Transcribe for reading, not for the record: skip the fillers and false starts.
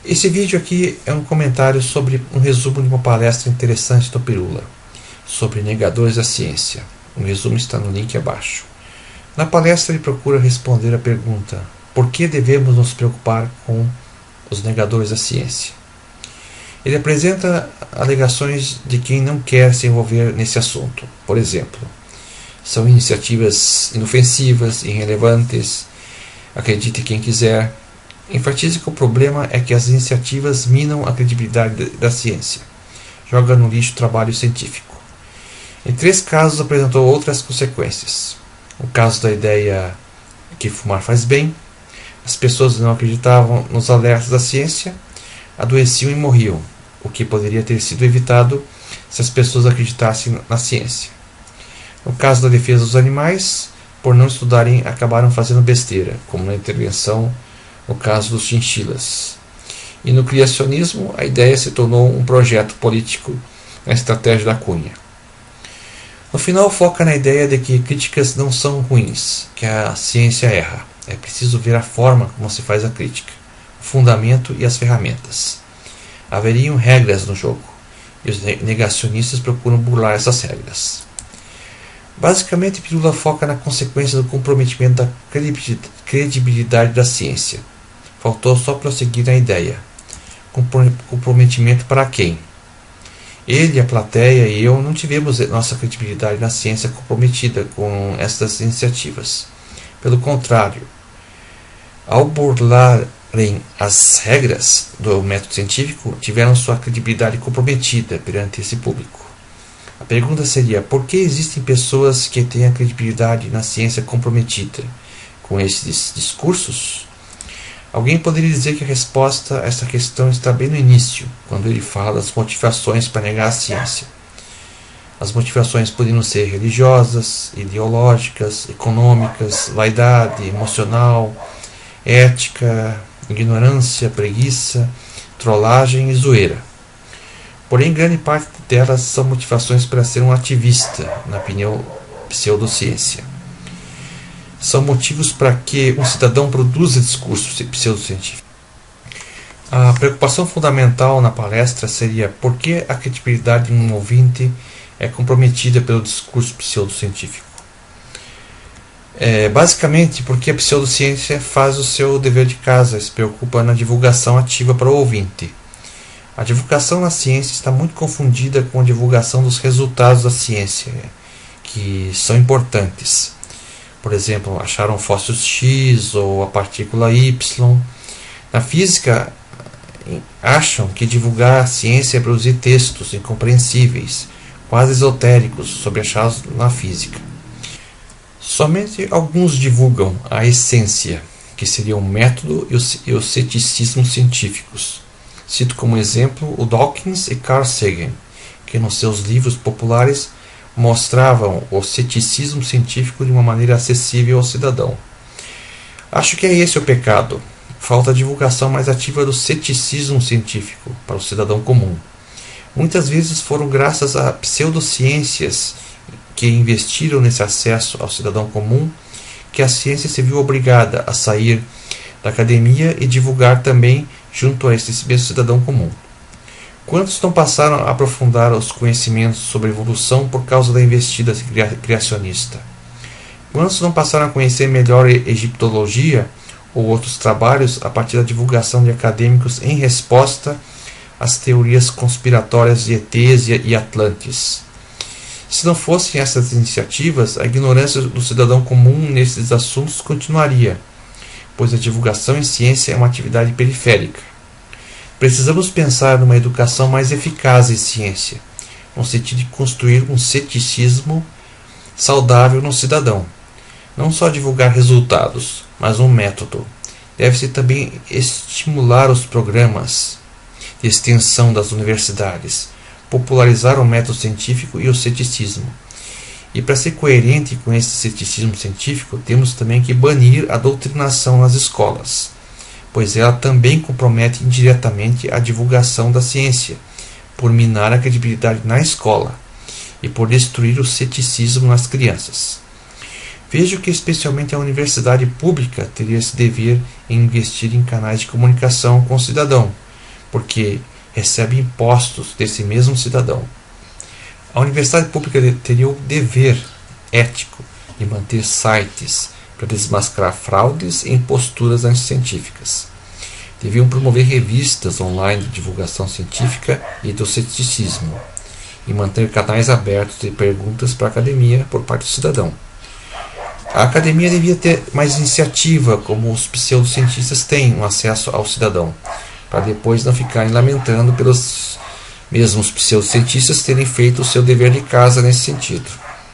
Esse vídeo aqui é um comentário sobre um resumo de uma palestra interessante do Pirula, sobre negadores da ciência. O resumo está no link abaixo. Na palestra ele procura responder a pergunta: por que devemos nos preocupar com os negadores da ciência? Ele apresenta alegações de quem não quer se envolver nesse assunto. Por exemplo, são iniciativas inofensivas, irrelevantes, acredite quem quiser. Enfatiza que o problema é que as iniciativas minam a credibilidade da ciência. Joga no lixo o trabalho científico. Em 3 casos apresentou outras consequências. O caso da ideia que fumar faz bem, as pessoas não acreditavam nos alertas da ciência, adoeciam e morriam, o que poderia ter sido evitado se as pessoas acreditassem na ciência. No caso da defesa dos animais, por não estudarem, acabaram fazendo besteira, como na intervenção no caso dos chinchilas. E no criacionismo, a ideia se tornou um projeto político na estratégia da Cunha. No final, foca na ideia de que críticas não são ruins, que a ciência erra. É preciso ver a forma como se faz a crítica, o fundamento e as ferramentas. Haveriam regras no jogo, e os negacionistas procuram burlar essas regras. Basicamente, Pirula foca na consequência do comprometimento da credibilidade da ciência. Faltou só prosseguir na ideia. Comprometimento para quem? Ele, a plateia e eu não tivemos nossa credibilidade na ciência comprometida com estas iniciativas. Pelo contrário, ao burlarem as regras do método científico, tiveram sua credibilidade comprometida perante esse público. A pergunta seria: por que existem pessoas que têm a credibilidade na ciência comprometida com esses discursos? Alguém poderia dizer que a resposta a essa questão está bem no início, quando ele fala das motivações para negar a ciência. As motivações poderiam ser religiosas, ideológicas, econômicas, vaidade, emocional, ética, ignorância, preguiça, trollagem e zoeira. Porém, grande parte delas são motivações para ser um ativista, na opinião pseudociência. São motivos para que um cidadão produza discursos pseudocientíficos. A preocupação fundamental na palestra seria por que a credibilidade de um ouvinte é comprometida pelo discurso pseudocientífico. Basicamente porque a pseudociência faz o seu dever de casa, se preocupa na divulgação ativa para o ouvinte. A divulgação na ciência está muito confundida com a divulgação dos resultados da ciência, que são importantes. Por exemplo, acharam fósseis X ou a partícula Y. Na física, acham que divulgar a ciência é produzir textos incompreensíveis, quase esotéricos, sobre achados na física. Somente alguns divulgam a essência, que seria o método e o ceticismo científicos. Cito como exemplo o Dawkins e Carl Sagan, que nos seus livros populares mostravam o ceticismo científico de uma maneira acessível ao cidadão. Acho que é esse o pecado. Falta a divulgação mais ativa do ceticismo científico para o cidadão comum. Muitas vezes foram graças a pseudociências que investiram nesse acesso ao cidadão comum que a ciência se viu obrigada a sair da academia e divulgar também junto a esse mesmo cidadão comum. Quantos não passaram a aprofundar os conhecimentos sobre evolução por causa da investida criacionista? Quantos não passaram a conhecer melhor egiptologia ou outros trabalhos a partir da divulgação de acadêmicos em resposta às teorias conspiratórias de ETs e Atlantes? Se não fossem essas iniciativas, a ignorância do cidadão comum nesses assuntos continuaria, pois a divulgação em ciência é uma atividade periférica. Precisamos pensar numa educação mais eficaz em ciência, no sentido de construir um ceticismo saudável no cidadão. Não só divulgar resultados, mas um método. Deve-se também estimular os programas de extensão das universidades, popularizar o método científico e o ceticismo. E para ser coerente com esse ceticismo científico, temos também que banir a doutrinação nas escolas, pois ela também compromete indiretamente a divulgação da ciência, por minar a credibilidade na escola e por destruir o ceticismo nas crianças. Vejo que especialmente a universidade pública teria esse dever em investir em canais de comunicação com o cidadão, porque recebe impostos desse mesmo cidadão. A universidade pública teria o dever ético de manter sites para desmascarar fraudes e imposturas anticientíficas. Deviam promover revistas online de divulgação científica e do ceticismo, e manter canais abertos de perguntas para a academia por parte do cidadão. A academia devia ter mais iniciativa, como os pseudocientistas têm, no acesso ao cidadão, para depois não ficarem lamentando pelos mesmos pseudocientistas terem feito o seu dever de casa nesse sentido.